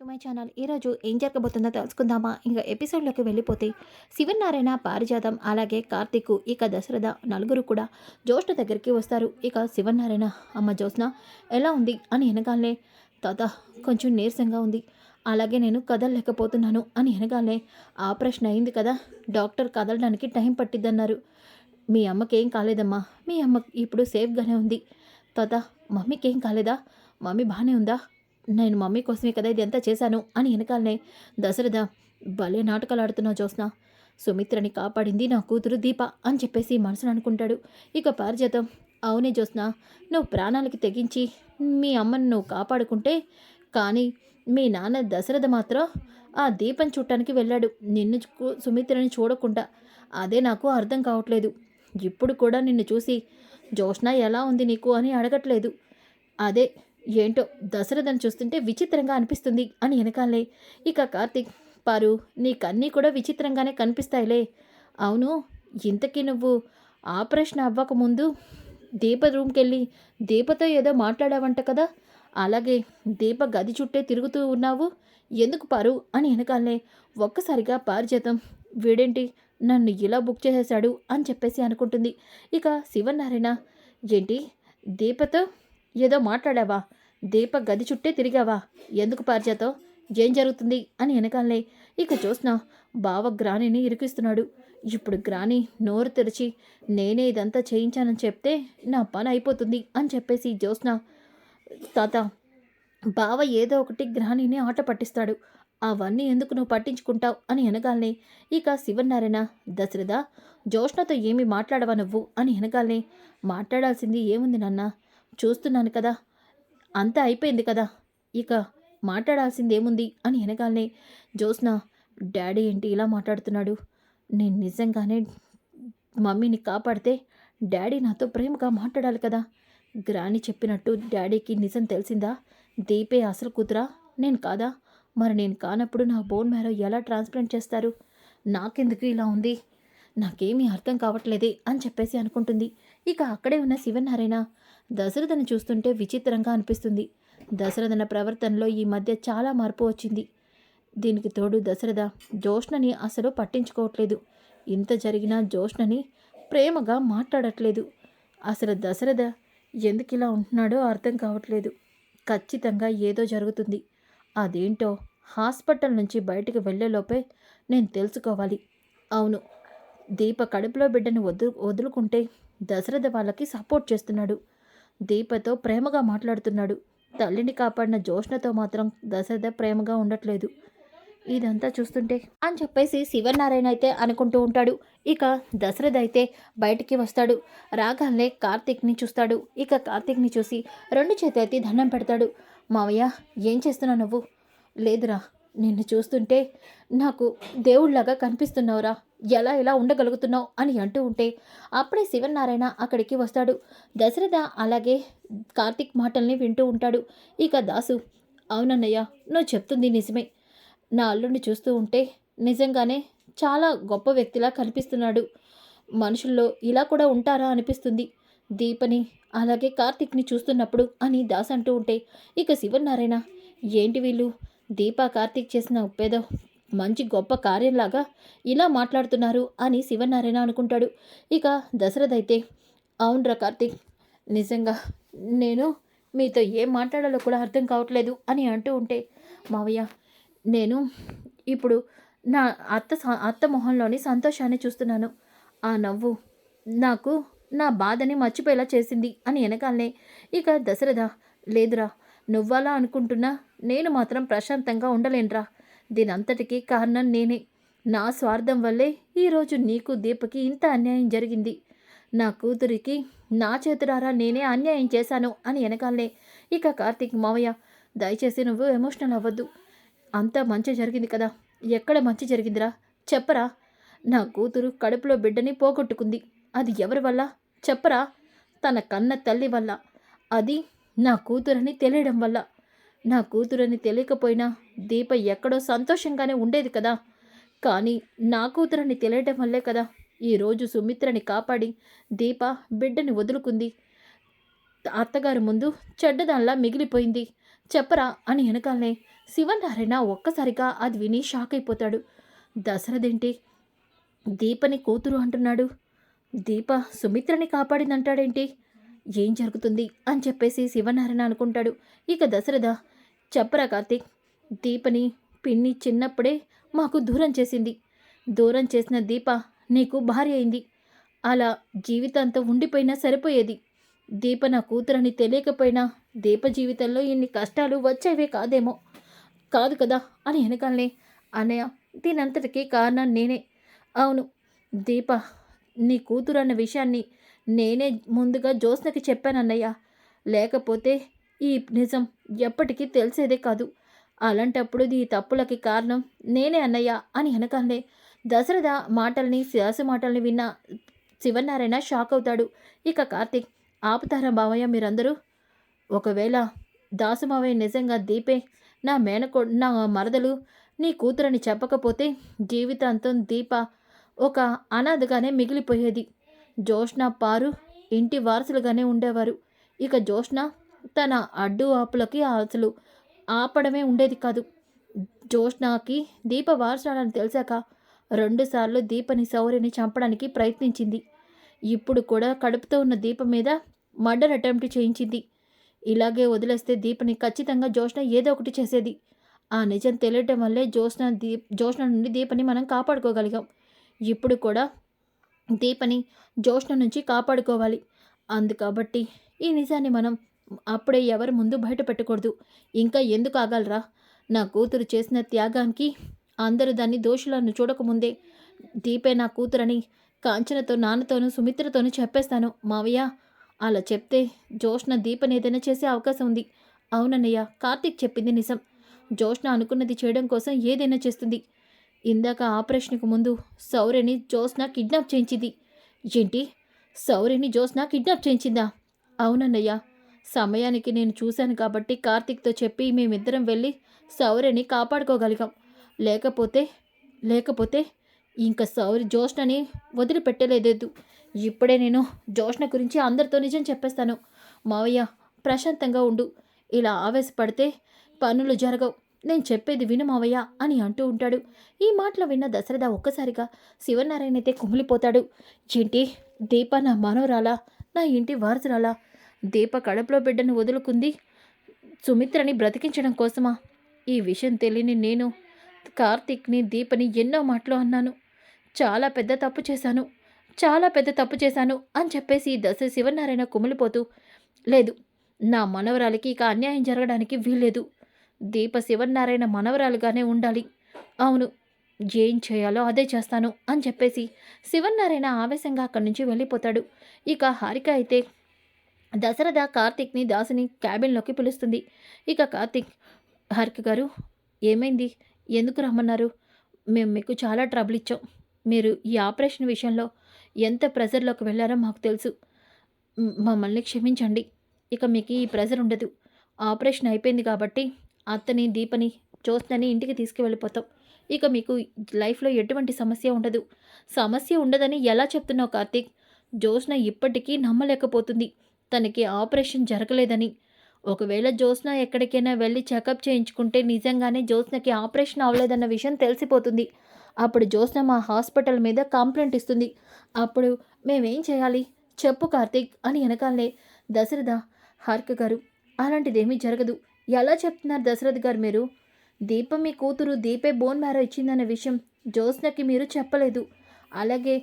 To my channel. ఈరోజు ఏం జరగబోతుందో తెలుసుకుందామా? ఇంకా ఎపిసోడ్లోకి వెళ్ళిపోతే శివనారాయణ, పారిజాతం అలాగే కార్తీక్ ఇక దశరథ నలుగురు కూడా జ్యోష్ణ దగ్గరికి వస్తారు. ఇక శివనారాయణ, అమ్మ జ్యోత్స్న ఎలా ఉంది అని వెనగాలనే, తాత కొంచెం నీరసంగా ఉంది, అలాగే నేను కదలలేకపోతున్నాను అని వెనగాలనే, ఆపరేషన్ అయింది కదా, డాక్టర్ కదలడానికి టైం పట్టిద్దన్నారు. మీ అమ్మకేం కాలేదమ్మా, మీ అమ్మ ఇప్పుడు సేఫ్గానే ఉంది. తాత మమ్మీకి ఏం కాలేదా? మమ్మీ బాగానే ఉందా? నేను మమ్మీ కోసమే కదా ఇదంతా చేశాను అని వెనకాలనే, దశరథ భలే నాటకాలు ఆడుతున్నావు జ్యోత్స్న, సుమిత్రని కాపాడింది నా కూతురు దీప అని చెప్పేసి మనసును అనుకుంటాడు. ఇక పారిజాతం, అవునే జ్యోత్స్న, నువ్వు ప్రాణాలకి తెగించి మీ అమ్మను నువ్వు కాపాడుకుంటే, కానీ మీ నాన్న దశరథ మాత్రం ఆ దీపం చూడటానికి వెళ్ళాడు, నిన్ను సుమిత్రని చూడకుండా. అదే నాకు అర్థం కావట్లేదు. ఇప్పుడు కూడా నిన్ను చూసి జ్యోత్స్న ఎలా ఉంది నీకు అని అడగట్లేదు. అదే ఏంటో దశరథను చూస్తుంటే విచిత్రంగా అనిపిస్తుంది అని వెనకాలే. ఇక కార్తీక్, పారు నీకన్నీ కూడా విచిత్రంగానే కనిపిస్తాయిలే. అవును, ఇంతకీ నువ్వు ఆపరేషన్ అవ్వకముందు దీప రూమ్కి వెళ్ళి దీపతో ఏదో మాట్లాడావంట కదా, అలాగే దీప గది చుట్టే తిరుగుతూ ఉన్నావు ఎందుకు పారు అని వెనకాలనే. ఒక్కసారిగా పారిజాతం, వీడేంటి నన్ను ఇలా బుక్ చేసేశాడు అని చెప్పేసి అనుకుంటుంది. ఇక శివనారాయణ, ఏంటి దీపతో ఏదో మాట్లాడావా, దీప గది చుట్టే తిరిగావా, ఎందుకు పారిజాతం, ఏం జరుగుతుంది అని వెనకాలనే. ఇక జ్యోత్స్న, బావ గ్రానిని ఇరికిస్తున్నాడు. ఇప్పుడు గ్రాని నోరు తెరిచి నేనే ఇదంతా చేయించానని చెప్తే నా పని అయిపోతుంది అని చెప్పేసి జ్యోత్స్న, తాత బావ ఏదో ఒకటి గ్రానిని ఆట పట్టిస్తాడు, అవన్నీ ఎందుకు నువ్వు పట్టించుకుంటావు అని వెనకాలనే. ఇక శివనారాయణ, దశరథ జ్యోత్స్నతో ఏమి మాట్లాడవా నువ్వు అని వెనకాలనే. మాట్లాడాల్సింది ఏముంది నాన్న, చూస్తున్నాను కదా, అంతా అయిపోయింది కదా, ఇక మాట్లాడాల్సింది ఏముంది అని వెనకాలనే. జ్యోత్స్న, డాడీ ఏంటి ఇలా మాట్లాడుతున్నాడు, నేను నిజంగానే మమ్మీని కాపాడితే డాడీ నాతో ప్రేమగా మాట్లాడాలి కదా. గ్రాని చెప్పినట్టు డాడీకి నిజం తెలిసిందా, దీపే అసలు కూతురా నేను కాదా, మరి నేను కానప్పుడు నా బోన్ మ్యారో ఎలా ట్రాన్స్ప్లాంట్ చేస్తారు, నాకెందుకు ఇలా ఉంది, నాకేమీ అర్థం కావట్లేదే అని చెప్పేసి అనుకుంటుంది. ఇక అక్కడే ఉన్న శివనారాయణ, దశరథను చూస్తుంటే విచిత్రంగా అనిపిస్తుంది. దశరథన ప్రవర్తనలో ఈ మధ్య చాలా మార్పు వచ్చింది. దీనికి తోడు దశరథ జ్యోత్స్నని అసలు పట్టించుకోవట్లేదు. ఇంత జరిగినా జ్యోత్స్నని ప్రేమగా మాట్లాడట్లేదు. అసలు దశరథ ఎందుకు ఇలా ఉంటున్నాడో అర్థం కావట్లేదు. ఖచ్చితంగా ఏదో జరుగుతుంది. అదేంటో హాస్పిటల్ నుంచి బయటికి వెళ్ళేలోపే నేను తెలుసుకోవాలి. అవును, దీప కడుపులో బిడ్డని వదులుకుంటే దశరథ వాళ్ళకి సపోర్ట్ చేస్తున్నాడు, దీపతో ప్రేమగా మాట్లాడుతున్నాడు. తల్లిని కాపాడిన జ్యోత్స్నతో మాత్రం దశరథ ప్రేమగా ఉండట్లేదు. ఇదంతా చూస్తుంటే అని చెప్పేసి శివనారాయణ అయితే అనుకుంటూ ఉంటాడు. ఇక దశరథ అయితే బయటికి వస్తాడు. రాగానే కార్తీక్ని చూస్తాడు. ఇక కార్తీక్ని చూసి రెండు చేతులెత్తి దండం పెడతాడు. మావయ్య, ఏం చేస్తున్నావు నువ్వు? లేదురా, నిన్ను చూస్తుంటే నాకు దేవుళ్లాగా కనిపిస్తున్నావురా, ఎలా ఉండగలుగుతున్నావు అని అంటూ ఉంటే అప్పుడే శివనారాయణ అక్కడికి వస్తాడు. దశరథ అలాగే కార్తీక్ మాటల్ని వింటూ ఉంటాడు. ఇక దాసు, అవునన్నయ్య, నువ్వు చెప్తుంది నిజమే, నా అల్లుడిని చూస్తూ ఉంటే నిజంగానే చాలా గొప్ప వ్యక్తిలా కనిపిస్తున్నాడు, మనుషుల్లో ఇలా కూడా ఉంటారా అనిపిస్తుంది దీపని అలాగే కార్తీక్ని చూస్తున్నప్పుడు అని దాస్ అంటూ ఉంటే. ఇక శివనారాయణ, ఏంటి వీళ్ళు దీప కార్తీక్ చేసిన ఉప్పేదో మంచి గొప్ప కార్యంలాగా ఇలా మాట్లాడుతున్నారు అని శివనారాయణ అనుకుంటాడు. ఇక దశరథ అయితే, అవునరా కార్తీక్, నిజంగా నేను మీతో ఏం మాట్లాడాలో కూడా అర్థం కావట్లేదు అని అంటూ ఉంటే, మావయ్య, నేను ఇప్పుడు నా అత్త మొహంలోని సంతోషాన్ని చూస్తున్నాను, ఆ నవ్వు నాకు నా బాధని మర్చిపోయేలా చేసింది అని వెనకాలనే. ఇక దశరథ, లేదురా, నువ్వలా అనుకుంటున్నా నేను మాత్రం ప్రశాంతంగా ఉండలేనురా, దీనంతటికీ కారణం నేనే, నా స్వార్థం వల్లే ఈరోజు నీకు దీపకి ఇంత అన్యాయం జరిగింది, నా కూతురికి నా చేతురారా నేనే అన్యాయం చేశాను అని వెనకాలనే. ఇక కార్తీక్, మావయ్య, దయచేసి నువ్వు ఎమోషనల్ అవ్వద్దు, అంతా మంచి జరిగింది కదా, ఎక్కడ మంచి జరిగిందిరా చెప్పరా, నా కూతురు కడుపులో బిడ్డని పోగొట్టుకుంది, అది ఎవరి వల్ల చెప్పరా, తన కన్న తల్లి వల్ల, అది నా కూతురని తెలియడం వల్ల, నా కూతురని తెలియకపోయినా దీప ఎక్కడో సంతోషంగానే ఉండేది కదా, కానీ నా కూతురని తెలియడం వల్లే కదా ఈరోజు సుమిత్రని కాపాడి దీప బిడ్డని వదులుకుంది, అత్తగారి ముందు చెడ్డదానిలా మిగిలిపోయింది, చెప్పరా అని వెనకాలనే. శివనారాయణ ఒక్కసారిగా అది విని షాక్ అయిపోతాడు. దశరథేంటి దీపని కూతురు అంటున్నాడు, దీప సుమిత్రని కాపాడిందంటాడేంటి, ఏం జరుగుతుంది అని చెప్పేసి శివనారాయణ అనుకుంటాడు. ఇక దశరథ, చెప్పరా కార్తీక్, దీపని పిన్ని చిన్నప్పుడే మాకు దూరం చేసింది. దూరం చేసిన దీప నీకు భార్య అయింది. అలా జీవితాంతం ఉండిపోయినా సరిపోయేది. దీప నా కూతురని తెలియకపోయినా దీప జీవితంలో ఇన్ని కష్టాలు వచ్చేవే కాదేమో, కాదు కదా అని వెనకాలనే, అన్నయ్య దీనంతటికీ కారణం నేనే. అవును, దీప నీ కూతురు అన్న విషయాన్ని నేనే ముందుగా జ్యోత్స్నకి చెప్పానన్నయ్య. లేకపోతే ఈ నిజం ఎప్పటికీ తెలిసేదే కాదు. అలాంటప్పుడు ఈ తప్పులకి కారణం నేనే అన్నయ్య అని వెనకాలనే దశరథ మాటల్ని శాస మాటల్ని విన్న శివనారాయణ షాక్ అవుతాడు. ఇక కార్తీక్, ఆపుతారా మావయ్య మీరందరూ? ఒకవేళ దాసుమావయ్య నిజంగా దీపే నా మరదలు నీ కూతురని చెప్పకపోతే జీవితాంతం దీప ఒక అనాథగానే మిగిలిపోయేది. జోష్న పారు ఇంటి వారసులుగానే ఉండేవారు. ఇక జోష్న తన అడ్డు ఆపులకి అసలు ఆపడమే ఉండేది కాదు. జోష్నకి దీప వారసురాలని తెలిసాక 2 సార్లు దీపని శౌర్యని చంపడానికి ప్రయత్నించింది. ఇప్పుడు కూడా కడుపుతో ఉన్న దీప మీద మర్డర్ అటెంప్ట్ చేయించింది. ఇలాగే వదిలేస్తే దీపని ఖచ్చితంగా జోష్న ఏదో ఒకటి చేసేది. ఆ నిజం తెలియటం వల్లే జోష్న నుండి దీపని మనం కాపాడుకోగలిగాం. ఇప్పుడు కూడా దీపని జోష్న నుంచి కాపాడుకోవాలి. అందుకాబట్టి ఈ నిజాన్ని మనం అప్పుడే ఎవరి ముందు బయట పెట్టకూడదు. ఇంకా ఎందుకు ఆగాలరా? నా కూతురు చేసిన త్యాగానికి అందరూ దాన్ని దోషులను చూడకముందే దీపే నా కూతురని కాంచనతో, నాన్నతోనూ, సుమిత్రతోనూ చెప్పేస్తాను మావయ్య. అలా చెప్తే జోష్న దీపని ఏదైనా చేసే అవకాశం ఉంది. అవునన్నయ్య, కార్తీక్ చెప్పింది నిజం. జోష్న అనుకున్నది చేయడం కోసం ఏదైనా చేస్తుంది. ఇందాక ఆపరేషన్కు ముందు శౌర్యని జోష్న కిడ్నాప్ చేయించింది. ఏంటి, శౌర్యని జోష్న కిడ్నాప్ చేయించిందా? అవునన్నయ్య, సమయానికి నేను చూశాను కాబట్టి కార్తీక్తో చెప్పి మేమిద్దరం వెళ్ళి శౌర్యని కాపాడుకోగలిగాం. లేకపోతే ఇంకా జోష్నని వదిలిపెట్టలేదు. ఇప్పుడే నేను జోష్న గురించి అందరితో నిజం చెప్పేస్తాను. మావయ్య ప్రశాంతంగా ఉండు, ఇలా ఆవేశపడితే పనులు జరగవు, నేను చెప్పేది విను మావయ్య అని అంటూ ఉంటాడు. ఈ మాటలు విన్న దశరథ ఒక్కసారిగా శివనారాయణ అయితే కుమిలిపోతాడు. ఏంటి, దీప నా మనోరాలా, నా ఇంటి వారసురాలా? దీప కడుపులో బిడ్డను వదులుకుంది సుమిత్రని బ్రతికించడం కోసమా? ఈ విషయం తెలియని నేను కార్తీక్ని, దీపని ఎన్నో మాటలు అన్నాను. చాలా పెద్ద తప్పు చేశాను అని చెప్పేసి శివనారాయణ కుమిలిపోతూ, లేదు, నా మనవరాలికి ఇక అన్యాయం జరగడానికి వీల్లేదు. దీప శివనారాయణ మనవరాలుగానే ఉండాలి. అవును, ఏం చేయాలో అదే చేస్తాను అని చెప్పేసి శివనారాయణ ఆవేశంగా అక్కడి నుంచి వెళ్ళిపోతాడు. ఇక హారిక అయితే దశరథ కార్తీక్ని, దాసుని క్యాబిన్లోకి పిలుస్తుంది. ఇక కార్తీక్, హారిక గారు ఏమైంది, ఎందుకు రమ్మన్నారు? మేము మీకు చాలా ట్రబుల్ ఇచ్చాం. మీరు ఈ ఆపరేషన్ విషయంలో ఎంత ప్రెజర్లోకి వెళ్ళారో మాకు తెలుసు. మమ్మల్ని క్షమించండి. ఇక మీకు ఈ ప్రెజర్ ఉండదు. ఆపరేషన్ అయిపోయింది కాబట్టి అత్తని, దీపని, జ్యోత్స్నని ఇంటికి తీసుకువెళ్ళిపోతాం. ఇక మీకు లైఫ్లో ఎటువంటి సమస్య ఉండదు. సమస్య ఉండదని ఎలా చెప్తున్నావు కార్తీక్? జ్యోత్స్న ఇప్పటికీ నమ్మలేకపోతుంది తనకి ఆపరేషన్ జరగలేదని. ఒకవేళ జ్యోత్స్న ఎక్కడికైనా వెళ్ళి చెకప్ చేయించుకుంటే నిజంగానే జ్యోత్స్నకి ఆపరేషన్ అవ్వలేదన్న విషయం తెలిసిపోతుంది. అప్పుడు జ్యోత్స్న మా హాస్పిటల్ మీద కంప్లైంట్ ఇస్తుంది. అప్పుడు మేమేం చేయాలి చెప్పు కార్తీక్ అని వెనకాలనే దశరథ, హారిక గారు అలాంటిదేమీ జరగదు. ఎలా చెప్తున్నారు దశరథ్ గారు మీరు? దీప మీ కూతురు, దీపే బోన్ మ్యారో ఇచ్చిందన్న విషయం జ్యోత్స్నకి మీరు చెప్పలేదు. అలాగే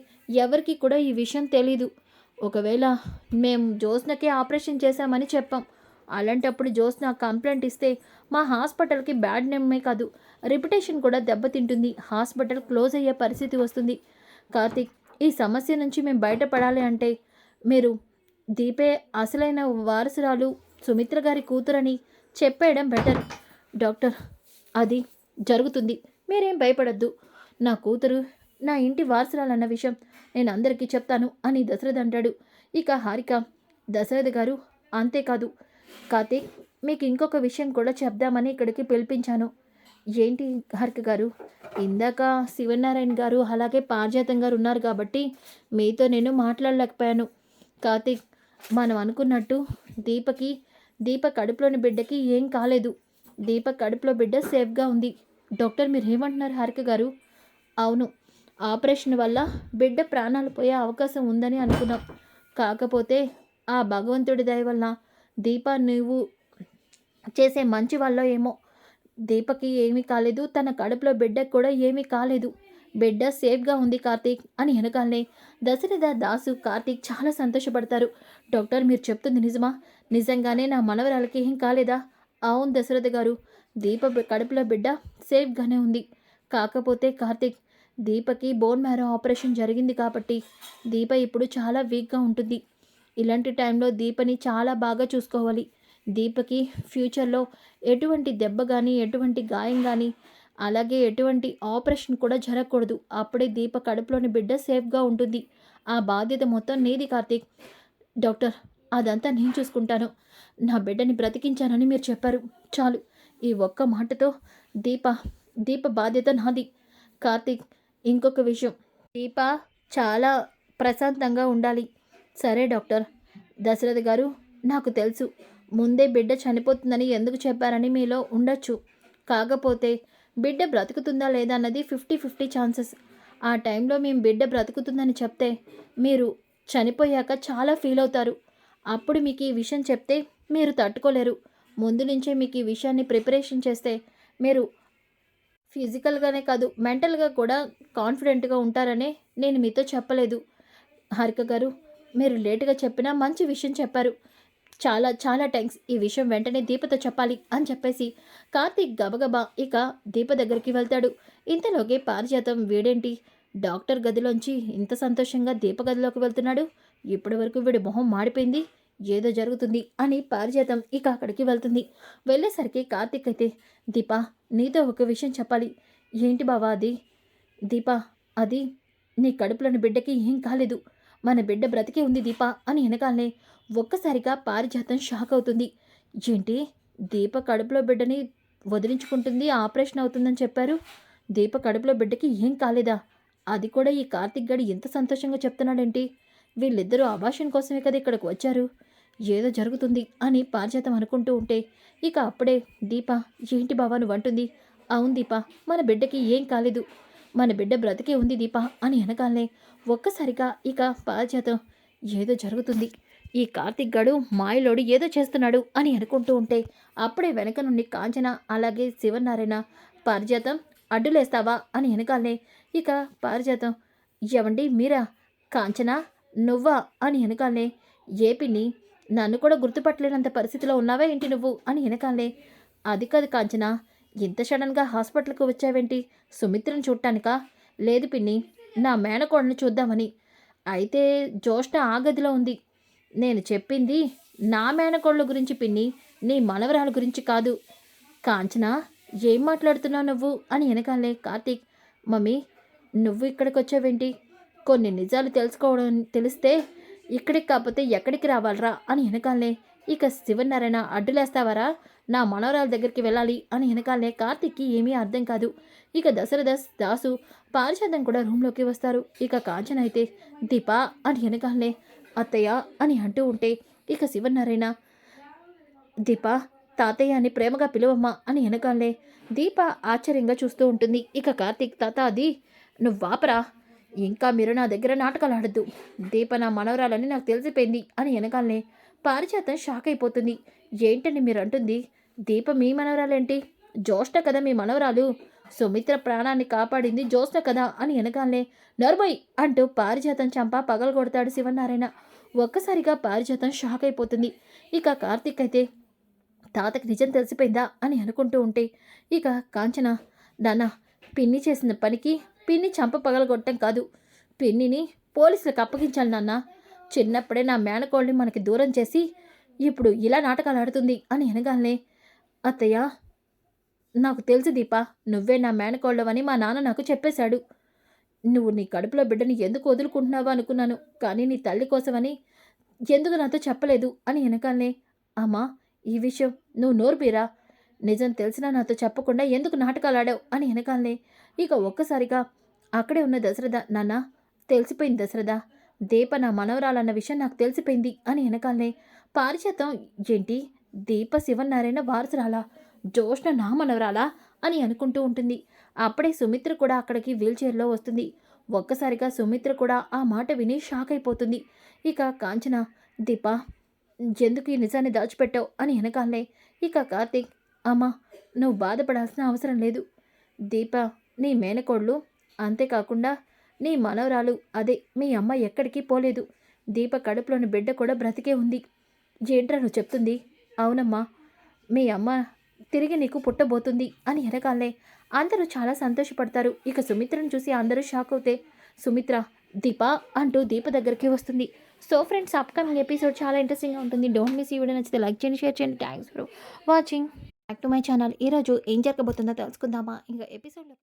ఎవరికి కూడా ఈ విషయం తెలీదు. ఒకవేళ మేము జ్యోత్స్నకి ఆపరేషన్ చేశామని చెప్పాం. అలాంటప్పుడు జ్యోత్స్న కంప్లైంట్ ఇస్తే మా హాస్పిటల్కి బ్యాడ్ నేమే కాదు, రెప్యుటేషన్ కూడా దెబ్బతింటుంది. హాస్పిటల్ క్లోజ్ అయ్యే పరిస్థితి వస్తుంది. కార్తీక్, ఈ సమస్య నుంచి మేము బయటపడాలి అంటే మీరు దీపే అసలైన వారసురాలు, సుమిత్ర గారి కూతురని చెప్పేయడం బెటర్. డాక్టర్, అది జరుగుతుంది, మీరేం భయపడద్దు. నా కూతురు నా ఇంటి వారసురాలన్న విషయం నేను అందరికీ చెప్తాను అని దశరథ్ అంటాడు. ఇక హారిక, దశరథ్ గారు అంతేకాదు కార్తీక్, మీకు ఇంకొక విషయం కూడా చెప్దామని ఇక్కడికి పిలిపించాను. ఏంటి హారిక గారు? ఇందాక శివనారాయణ గారు అలాగే పారిజాతం గారు ఉన్నారు కాబట్టి మీతో నేను మాట్లాడలేకపోయాను. కార్తీక్, మనం అనుకున్నట్టు దీప కడుపులోని బిడ్డకి ఏం కాలేదు. దీప కడుపులో బిడ్డ సేఫ్గా ఉంది. డాక్టర్ మీరేమంటున్నారు హారిక గారు? అవును, ఆపరేషన్ వల్ల బిడ్డ ప్రాణాలు పోయే అవకాశం ఉందని అనుకున్నాం. కాకపోతే ఆ భగవంతుడి దయ వల్ల దీప నువ్వు చేసే మంచి వల్ల ఏమో దీపకి ఏమీ కాలేదు, తన కడుపులో బిడ్డకు కూడా ఏమీ కాలేదు. బిడ్డ సేఫ్గా ఉంది కార్తీక్ అని వెనకాలనే దశరథ, దాసు, కార్తీక్ చాలా సంతోషపడతారు. డాక్టర్ మీరు చెప్తుంది నిజమా? నిజంగానే నా మనవరాలకి ఏం కాలేదా? అవును దశరథ గారు, కడుపులో బిడ్డ సేఫ్గానే ఉంది. కాకపోతే కార్తీక్, దీపకి బోన్ మ్యారో ఆపరేషన్ జరిగింది కాబట్టి దీప ఇప్పుడు చాలా వీక్గా ఉంటుంది. ఇలాంటి టైంలో దీపని చాలా బాగా చూసుకోవాలి. దీపకి ఫ్యూచర్లో ఎటువంటి దెబ్బ కానీ, ఎటువంటి గాయం కానీ, అలాగే ఎటువంటి ఆపరేషన్ కూడా జరగకూడదు. అప్పుడే దీప కడుపులోని బిడ్డ సేఫ్గా ఉంటుంది. ఆ బాధ్యత మొత్తం నీది కార్తీక్. డాక్టర్, అదంతా నేను చూసుకుంటాను. నా బిడ్డని బ్రతికించానని మీరు చెప్పారు చాలు. ఈ ఒక్క మాటతో దీప దీప బాధ్యత నాది. కార్తీక్, ఇంకొక విషయం, దీప చాలా ప్రశాంతంగా ఉండాలి. సరే డాక్టర్. దశరథ గారు, నాకు తెలుసు ముందే బిడ్డ చనిపోతుందని ఎందుకు చెప్పారని మీలో ఉండొచ్చు. కాకపోతే బిడ్డ బ్రతుకుతుందా లేదా అన్నది 50-50 ఛాన్సెస్. ఆ టైంలో మేము బిడ్డ బ్రతుకుతుందని చెప్తే మీరు చనిపోయాక చాలా ఫీల్ అవుతారు. అప్పుడు మీకు ఈ విషయం చెప్తే మీరు తట్టుకోలేరు. ముందు నుంచే మీకు ఈ విషయాన్ని ప్రిపరేషన్ చేస్తే మీరు ఫిజికల్గానే కాదు మెంటల్గా కూడా కాన్ఫిడెంట్గా ఉంటారనే నేను మీతో చెప్పలేదు. హారిక గారు, మీరు లేటుగా చెప్పినా మంచి విషయం చెప్పారు. చాలా చాలా థ్యాంక్స్. ఈ విషయం వెంటనే దీపతో చెప్పాలి అని చెప్పేసి కార్తీక్ గబగబా ఇక దీప దగ్గరికి వెళ్తాడు. ఇంతలోకి పారిజాతం, వీడేంటి డాక్టర్ గదిలోంచి ఇంత సంతోషంగా దీప గదిలోకి వెళ్తున్నాడు? ఇప్పటి వరకు వీడి మొహం మాడిపోయింది, ఏదో జరుగుతుంది అని పారిజాతం ఇక అక్కడికి వెళ్తుంది. వెళ్ళేసరికి కార్తీక్ అయితే, దీప నీతో ఒక విషయం చెప్పాలి. ఏంటి బావా అది? దీప, అది నీ కడుపులోని బిడ్డకి ఏం కాలేదు, మన బిడ్డ బ్రతికే ఉంది దీప అని వెనకాలనే ఒక్కసారిగా పారిజాతం షాక్ అవుతుంది. ఏంటి, దీప కడుపులో బిడ్డని వదిలించుకుంటుంది, ఆపరేషన్ అవుతుందని చెప్పారు. దీప కడుపులో బిడ్డకి ఏం కాలేదా? అది కూడా ఈ కార్తిక్ గడి ఎంత సంతోషంగా చెప్తున్నాడేంటి? వీళ్ళిద్దరూ అబార్షన్ కోసమే కదా ఇక్కడికి వచ్చారు. ఏదో జరుగుతుంది అని పారిజాతం అనుకుంటూ ఉంటే ఇక అప్పుడే దీప, ఏంటి బావా నువ్వు అంటుంది? అవును దీప, మన బిడ్డకి ఏం కాలేదు, మన బిడ్డ బ్రతికే ఉంది దీప అని వెనకాలనే ఒక్కసారిగా ఇక పారిజాతం, ఏదో జరుగుతుంది, ఈ కార్తిక్ గడు మాయలోడు ఏదో చేస్తున్నాడు అని అనుకుంటూ ఉంటే అప్పుడే వెనక నుండి కాంచన అలాగే శివనారాయణ, పారిజాతం అడ్డులేస్తావా అని వెనకాలనే ఇక పారిజాతం, ఏవండి మీరా? కాంచన నువ్వా అని వెనకాలనే, ఏపిని నన్ను కూడా గుర్తుపట్టలేనంత పరిస్థితిలో ఉన్నావా ఏంటి నువ్వు అని వెనకాలనే, అది కాదు కాంచన, ఇంత సడన్గా హాస్పిటల్కి వచ్చావేంటి? సుమిత్రను చూడటానికా? లేదు పిన్ని, నా మేనకోడని చూద్దామని. అయితే జ్యోష్ణ ఆ గదిలో ఉంది. నేను చెప్పింది నా మేనకోళ్ళ గురించి పిన్ని, నీ మనవరాల గురించి కాదు. కాంచన, ఏం మాట్లాడుతున్నావు నువ్వు అని వెనకాలే కార్తీక్, మమ్మీ నువ్వు ఇక్కడికి వచ్చావేంటి? కొన్ని నిజాలు తెలిస్తే ఇక్కడికి కాకపోతే ఎక్కడికి రావాలరా అని వెనకాలనే ఇక శివనారాయణ, అడ్డులేస్తావారా? నా మనవరాల దగ్గరికి వెళ్ళాలి అని వెనకాలనే కార్తీక్కి ఏమీ అర్థం కాదు. ఇక దశరథ, దాసు, పారిజాతం కూడా రూమ్లోకి వస్తారు. ఇక కాంచన అయితే, దీపా అని వెనకాలనే అత్తయ్య అని అంటూ ఉంటే ఇక శివనారాయణ, దీప తాతయ్య అని ప్రేమగా పిలువమ్మా అని వెనకాలనే దీప ఆశ్చర్యంగా చూస్తూ ఉంటుంది. ఇక కార్తీక్, తాత అది నువ్వాపరా, ఇంకా మీరు నా దగ్గర నాటకాలు ఆడద్దు, దీప నా మనవరాలని నాకు తెలిసిపోయింది అని వెనకాలనే పారిజాతం షాక్ అయిపోతుంది. ఏంటని మీరు అంటుంది? దీప మీ మనవరాలేంటి? జ్యోష్ణ కదా మీ మనవరాలు, సుమిత్ర ప్రాణాన్ని కాపాడింది జ్యోత్స్న కదా అని వెనకాలనే నర్మయ్ అంటూ పారిజాతం చంప పగలగొడతాడు శివనారాయణ. ఒక్కసారిగా పారిజాతం షాక్ అయిపోతుంది. ఇక కార్తీక్ అయితే, తాతకి నిజం తెలిసిపోయిందా అని అనుకుంటూ ఉంటే ఇక కాంచన, నాన్న పిన్ని చేసిన పనికి పిన్ని చంప పగలగొట్టడం కాదు, పిన్నిని పోలీసులకు అప్పగించాలి నాన్న. చిన్నప్పుడే నా మేనకోళ్ళని మనకి దూరం చేసి ఇప్పుడు ఇలా నాటకాలు ఆడుతుంది అని అనగానే, అత్తయ్య నాకు తెలుసు దీపా, నువ్వే నా మేనకోళ్ళవని మా నాన్న నాకు చెప్పేశాడు. నువ్వు నీ కడుపులో బిడ్డని ఎందుకు వదులుకుంటున్నావా అనుకున్నాను, కానీ నీ తల్లి కోసమని ఎందుకు నాతో చెప్పలేదు అని వెనకాలనే, అమ్మా ఈ విషయం నువ్వు నోరుపీరా, నిజం తెలిసినా నాతో చెప్పకుండా ఎందుకు నాటకాలు ఆడావు అని వెనకాలనే ఇక ఒక్కసారిగా అక్కడే ఉన్న దశరథ, నాన్న తెలిసిపోయింది దశరథ, దీప నా మనవరాలన్న విషయం నాకు తెలిసిపోయింది అని వెనకాలనే పారిజాతం, ఏంటి దీప శివనారాయణ వారసురాలా? జోష్న నా మనవరాలా అని అనుకుంటూ ఉంటుంది. అప్పుడే సుమిత్ర కూడా అక్కడికి వీల్ చైర్లో వస్తుంది. ఒక్కసారిగా సుమిత్ర కూడా ఆ మాట విని షాక్ అయిపోతుంది. ఇక కాంచన, దీపా ఎందుకు ఈ నిజాన్ని దాచిపెట్టావు అని వెనకాలనే ఇక కార్తీక్, అమ్మా నువ్వు బాధపడాల్సిన అవసరం లేదు. దీప నీ మేనకోడలు, అంతేకాకుండా నీ మనవరాలు, అదే మీ అమ్మ ఎక్కడికి పోలేదు. దీప కడుపులోని బిడ్డ కూడా బ్రతికే ఉంది. ఏంట్రా నువ్వు చెప్తుంది? అవునమ్మా, మీ అమ్మ తిరిగి నీకు పుట్టబోతుంది అని వెనకాలనే అందరూ చాలా సంతోషపడతారు. ఇక సుమిత్రను చూసి అందరూ షాక్ అవుతే సుమిత్ర, దీప అంటూ దీప దగ్గరికి వస్తుంది. సో ఫ్రెండ్స్, అప్కమింగ్ ఎపిసోడ్ చాలా ఇంట్రెస్టింగ్గా ఉంటుంది. Don't miss. ఈ వీడియో నచ్చితే లైక్ చేయండి, షేర్ చేయండి. Thanks for watching back to my channel. ఈరోజు ఏం జరగబోతుందో తెలుసుకుందామా ఇంకా ఎపిసోడ్లో.